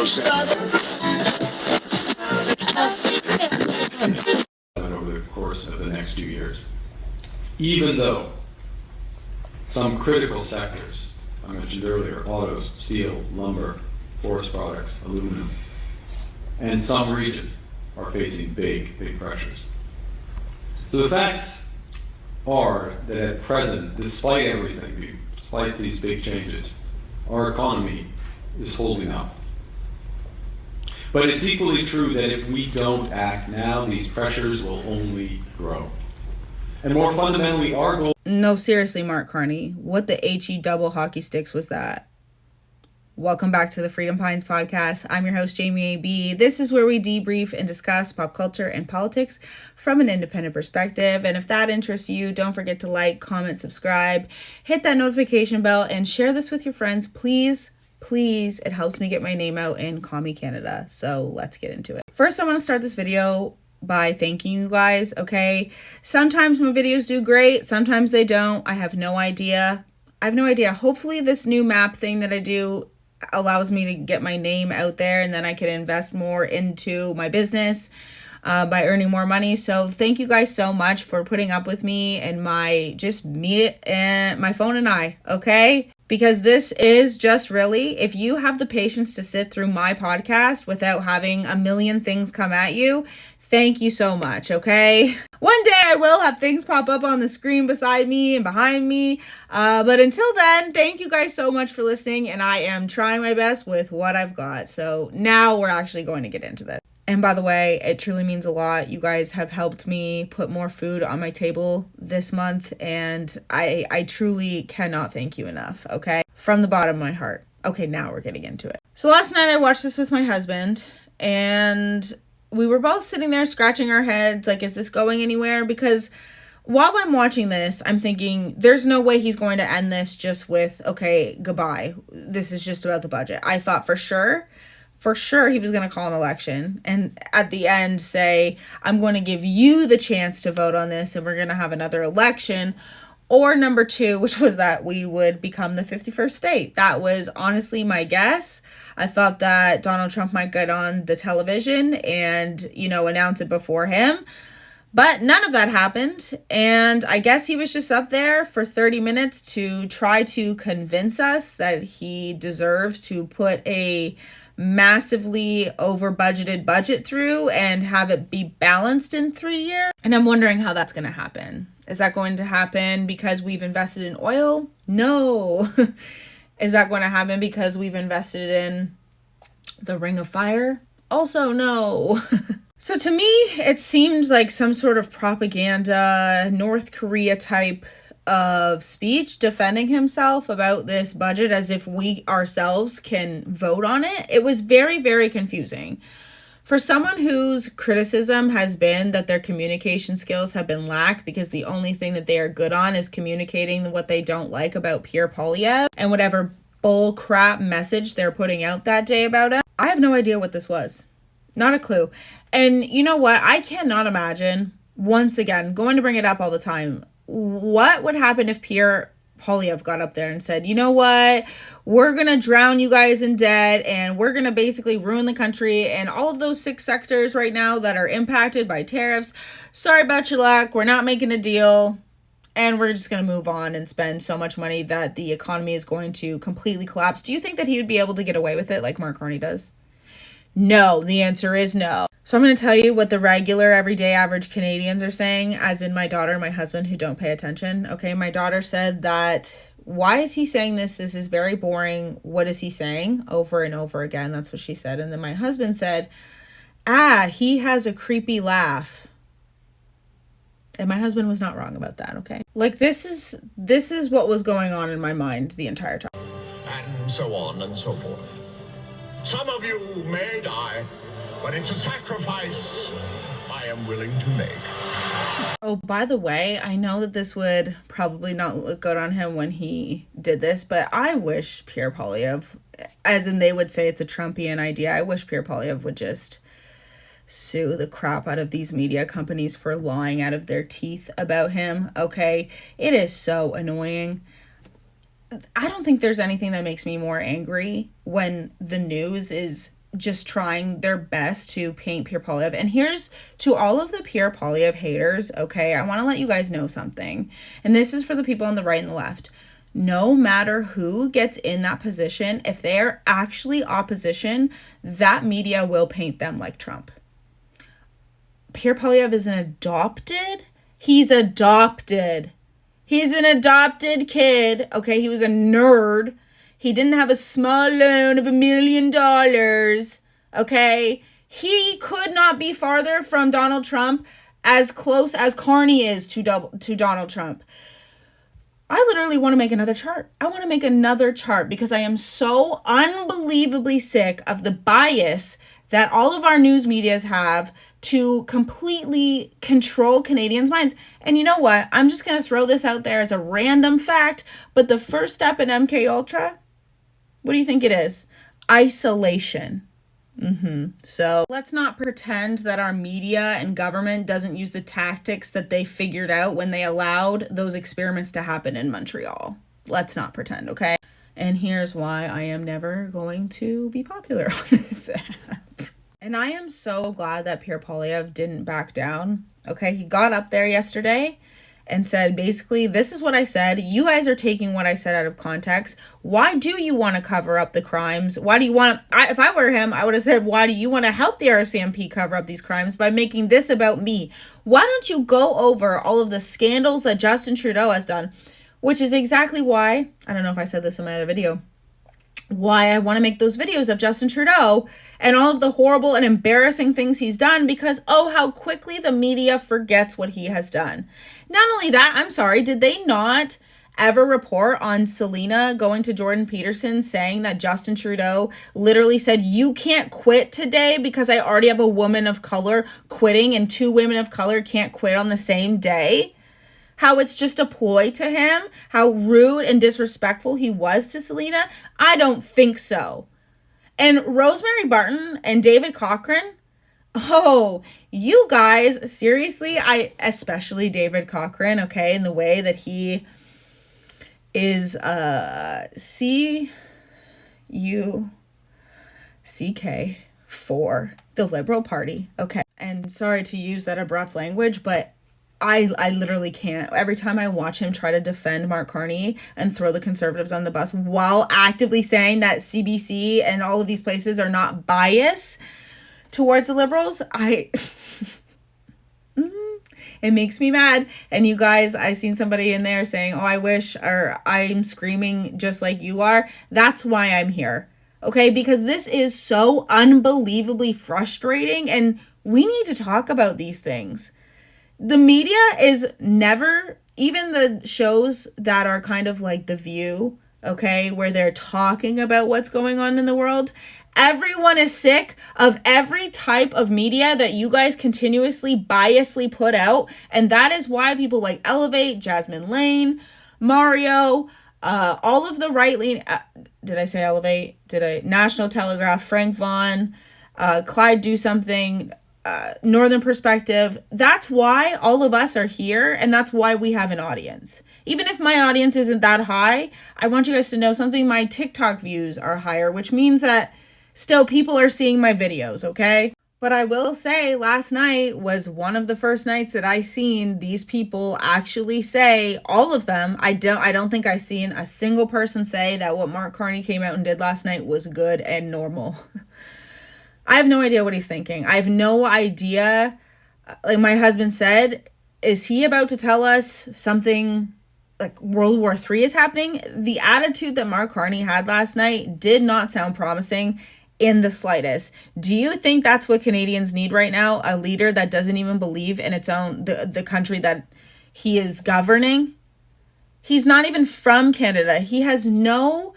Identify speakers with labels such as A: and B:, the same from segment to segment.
A: over the course of the next 2 years. Even though some critical sectors, I mentioned earlier, autos, steel, lumber, forest products, aluminum, and some regions are facing big pressures. So the facts are that at present, despite everything, despite these big changes, our economy is holding up. But it's equally true that if we don't act now, these pressures will only grow. And more fundamentally, our goal...
B: No, seriously, MarkCarney, what the HE double hockey sticks was that? Welcome back to the Freedom Pines podcast. I'm your host, Jamie A.B. This is where we debrief and discuss pop culture and politics from an independent perspective. And if that interests you, don't forget to like, comment, subscribe, hit that notification bell, and share this with your friends. Please, it helps me get my name out in Commie Canada. So let's get into it. First, I want to start this video by thanking you guys, okay? Sometimes my videos do great, sometimes they don't. I have no idea. Hopefully this new map thing that I do allows me to get my name out there, and then I can invest more into my business by earning more money. So thank you guys so much for putting up with me and me and my phone and I, okay? Because this is just really, if you have the patience to sit through my podcast without having a million things come at you, thank you so much, okay? One day I will have things pop up on the screen beside me and behind me. But until then, thank you guys so much for listening. And I am trying my best with what I've got. So now we're actually going to get into this. And by the way, it truly means a lot. You guys have helped me put more food on my table this month. And I truly cannot thank you enough, okay? From the bottom of my heart. Okay, now we're getting into it. So last night I watched this with my husband, and we were both sitting there scratching our heads like, is this going anywhere? Because while I'm watching this, I'm thinking there's no way he's going to end this just with, okay, goodbye. This is just about the budget. I thought for sure he was going to call an election and at the end say, I'm going to give you the chance to vote on this and we're going to have another election. Or number two, which was that we would become the 51st state. That was honestly my guess. I thought that Donald Trump might get on the television and, announce it before him. But none of that happened. And I guess he was just up there for 30 minutes to try to convince us that he deserves to put a massively over budgeted budget through and have it be balanced in 3 years. And I'm wondering how that's going to happen. Is that going to happen because we've invested in oil? No. Is that going to happen because we've invested in the Ring of Fire? Also, no. So to me, it seems like some sort of propaganda, North Korea type of speech defending himself about this budget as if we ourselves can vote on it. It was very, very confusing. For someone whose criticism has been that their communication skills have been lacked because the only thing that they are good on is communicating what they don't like about PierrePoilievre and whatever bull crap message they're putting out that day about it, I have no idea what this was. Not a clue. And you know what? I cannot imagine, once again, going to bring it up all the time, what would happen if PierrePoilievre got up there and said, you know what, we're going to drown you guys in debt and we're going to basically ruin the country and all of those 6 sectors right now that are impacted by tariffs. Sorry about your luck. We're not making a deal and we're just going to move on and spend so much money that the economy is going to completely collapse. Do you think that he would be able to get away with it like MarkCarney does? No, the answer is no. So I'm going to tell you what the regular, everyday, average Canadians are saying, as in my daughter and my husband who don't pay attention. Okay, my daughter said that, why is he saying this? This is very boring. What is he saying? Over and over again. That's what she said. And then my husband said, he has a creepy laugh. And my husband was not wrong about that, okay? Like, this is what was going on in my mind the entire time.
C: And so on and so forth. Some of you may die, but it's a sacrifice I am willing to make.
B: Oh, by the way, I know that this would probably not look good on him when he did this, but I wish PierrePoilievre, as in they would say it's a Trumpian idea, I wish PierrePoilievre would just sue the crap out of these media companies for lying out of their teeth about him, okay? It is so annoying. I don't think there's anything that makes me more angry when the news is just trying their best to paint Pierre Poilievre. And here's to all of the Pierre Poilievre haters, okay? I want to let you guys know something. And this is for the people on the right and the left. No matter who gets in that position, if they're actually opposition, that media will paint them like Trump. Pierre Poilievre is an adopted. He's adopted. He's an adopted kid, okay? He was a nerd. He didn't have a small loan of $1 million, okay? He could not be farther from Donald Trump, as close as Carney is to Donald Trump. I literally want to make another chart. I want to make another chart because I am so unbelievably sick of the bias that all of our news medias have to completely control Canadians' minds. And you know what? I'm just going to throw this out there as a random fact, but the first step in MK Ultra, what do you think it is? Isolation. So let's not pretend that our media and government doesn't use the tactics that they figured out when they allowed those experiments to happen in Montreal. Let's not pretend, okay? And here's why I am never going to be popular on this app. And I am so glad that Pierre Poilievre didn't back down. Okay, he got up there yesterday and said, basically, this is what I said. You guys are taking what I said out of context. Why do you want to cover up the crimes? Why do you want to, if I were him, I would have said, why do you want to help the RCMP cover up these crimes by making this about me? Why don't you go over all of the scandals that Justin Trudeau has done? Which is exactly why, I don't know if I said this in my other video, why I want to make those videos of Justin Trudeau and all of the horrible and embarrassing things he's done, because how quickly the media forgets what he has done. Not only that, I'm sorry, did they not ever report on Selena going to Jordan Peterson saying that Justin Trudeau literally said, you can't quit today because I already have a woman of color quitting and 2 women of color can't quit on the same day? How it's just a ploy to him, how rude and disrespectful he was to Selena? I don't think so. And Rosemary Barton and David Cochrane, you guys, seriously, especially David Cochrane, okay, in the way that he is CUCK for the Liberal Party, okay? And sorry to use that abrupt language, but I literally can't. Every time I watch him try to defend MarkCarney and throw the Conservatives on the bus while actively saying that CBC and all of these places are not biased towards the Liberals, it makes me mad. And you guys, I seen somebody in there saying, I wish, or I'm screaming just like you are. That's why I'm here. Okay, because this is so unbelievably frustrating and we need to talk about these things. The media is never, even the shows that are kind of like The View, okay, where they're talking about what's going on in the world, everyone is sick of every type of media that you guys continuously biasly put out. And that is why people like Elevate, Jasmine Lane, Mario, all of the right lean, did I say Elevate? National Telegraph, Frank Vaughn, Clyde Do Something, Northern Perspective. That's why all of us are here, and that's why we have an audience. Even if my audience isn't that high, I want you guys to know something. My TikTok views are higher, which means that still people are seeing my videos, okay? But I will say last night was one of the first nights that I seen these people actually say, all of them, I don't think I seen a single person say that what MarkCarney came out and did last night was good and normal. I have no idea what he's thinking. I have no idea. Like my husband said, is he about to tell us something like World War III is happening? The attitude that MarkCarney had last night did not sound promising in the slightest. Do you think that's what Canadians need right now? A leader that doesn't even believe in its own, the country that he is governing? He's not even from Canada. He has no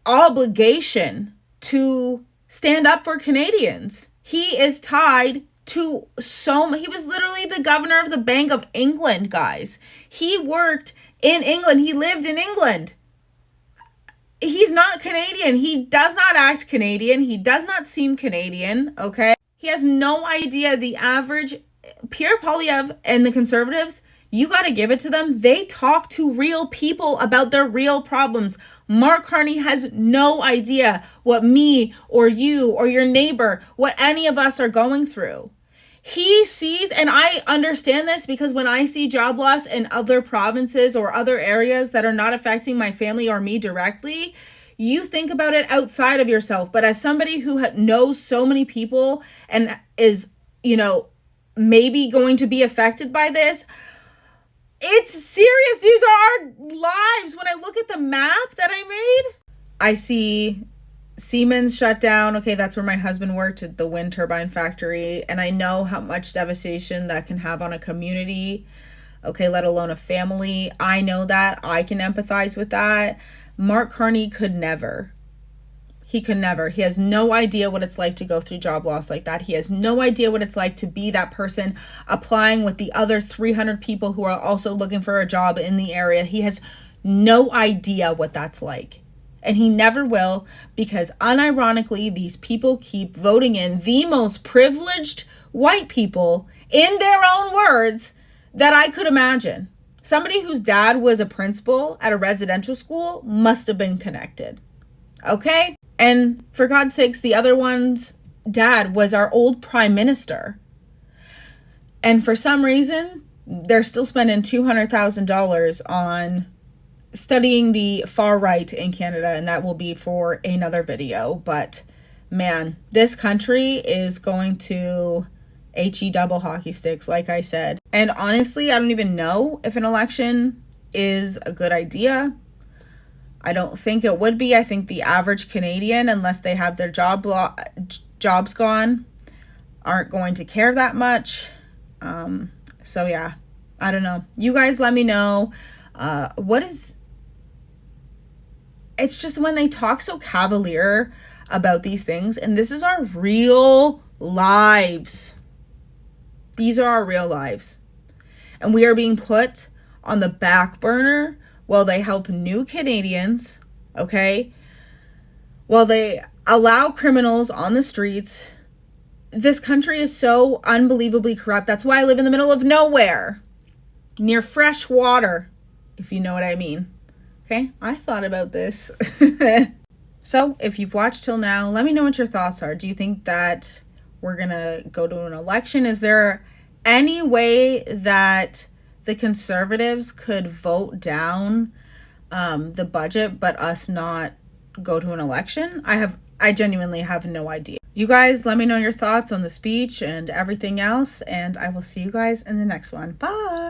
B: obligation to stand up for Canadians. He is tied to he was literally the governor of the Bank of England, guys. He worked in England. He lived in England. He's not Canadian. He does not act Canadian. He does not seem Canadian, okay? He has no idea the average Pierre Poilievre and the Conservatives You got to give it to them. They talk to real people about their real problems. MarkCarney has no idea what me or you or your neighbor, what any of us are going through. He sees, and I understand this because when I see job loss in other provinces or other areas that are not affecting my family or me directly, you think about it outside of yourself. But as somebody who knows so many people and is, maybe going to be affected by this, it's serious. These are our lives. When I look at the map that I made, I see Siemens shut down. Okay, that's where my husband worked, at the wind turbine factory. And I know how much devastation that can have on a community, okay, let alone a family. I know that. I can empathize with that. MarkCarney could never. He could never. He has no idea what it's like to go through job loss like that. He has no idea what it's like to be that person applying with the other 300 people who are also looking for a job in the area. He has no idea what that's like. And he never will, because unironically, these people keep voting in the most privileged white people, in their own words, that I could imagine. Somebody whose dad was a principal at a residential school must have been connected. Okay? And for God's sakes, the other one's dad was our old prime minister. And for some reason, they're still spending $200,000 on studying the far right in Canada, and that will be for another video. But man, this country is going to HE double hockey sticks, like I said. And honestly, I don't even know if an election is a good idea. I don't think it would be. I think the average Canadian, unless they have their jobs gone, aren't going to care that much. So yeah, I don't know. You guys let me know. It's just when they talk so cavalier about these things, and this is our real lives. These are our real lives. And we are being put on the back burner while they help new Canadians, okay? While they allow criminals on the streets. This country is so unbelievably corrupt. That's why I live in the middle of nowhere, near fresh water, if you know what I mean. Okay, I thought about this. So if you've watched till now, let me know what your thoughts are. Do you think that we're going to go to an election? Is there any way that the Conservatives could vote down the budget, but us not go to an election? I genuinely have no idea. You guys, let me know your thoughts on the speech and everything else, and I will see you guys in the next one. Bye.